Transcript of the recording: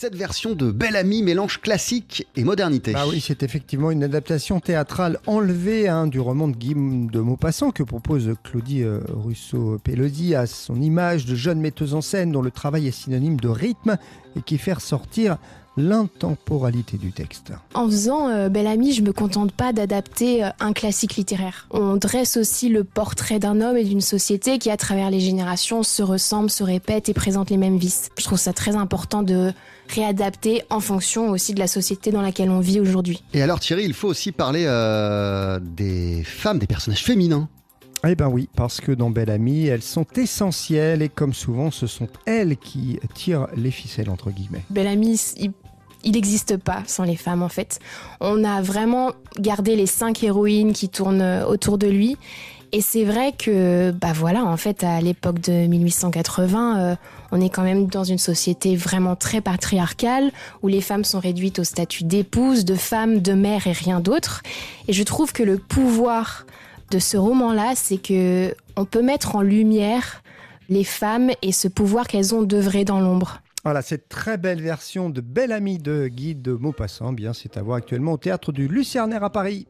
Cette version de Belle Amie mélange classique et modernité. Bah oui, c'est effectivement une adaptation théâtrale enlevée du roman de Guy de Maupassant que propose Claudie Russo-Pelodi à son image de jeune metteuse en scène dont le travail est synonyme de rythme et qui fait ressortir l'intemporalité du texte. En faisant Belle Amie, je me contente pas d'adapter un classique littéraire. On dresse aussi le portrait d'un homme et d'une société qui, à travers les générations, se ressemblent, se répètent et présentent les mêmes vices. Je trouve ça très important de réadapter en fonction aussi de la société dans laquelle on vit aujourd'hui. Et alors Thierry, il faut aussi parler des femmes, des personnages féminins. Eh ben oui, parce que dans Belle Amie, elles sont essentielles et comme souvent, ce sont elles qui tirent les ficelles, entre guillemets. Belle Amie, il n'existe pas sans les femmes en fait. On a vraiment gardé les 5 héroïnes qui tournent autour de lui. Et c'est vrai que, en fait, à l'époque de 1880, on est quand même dans une société vraiment très patriarcale, où les femmes sont réduites au statut d'épouse, de femme, de mère et rien d'autre. Et je trouve que le pouvoir de ce roman-là, c'est que on peut mettre en lumière les femmes et ce pouvoir qu'elles ont d'œuvrer dans l'ombre. Voilà, cette très belle version de Belle Amie de Guy de Maupassant, c'est à voir actuellement au théâtre du Lucernaire à Paris.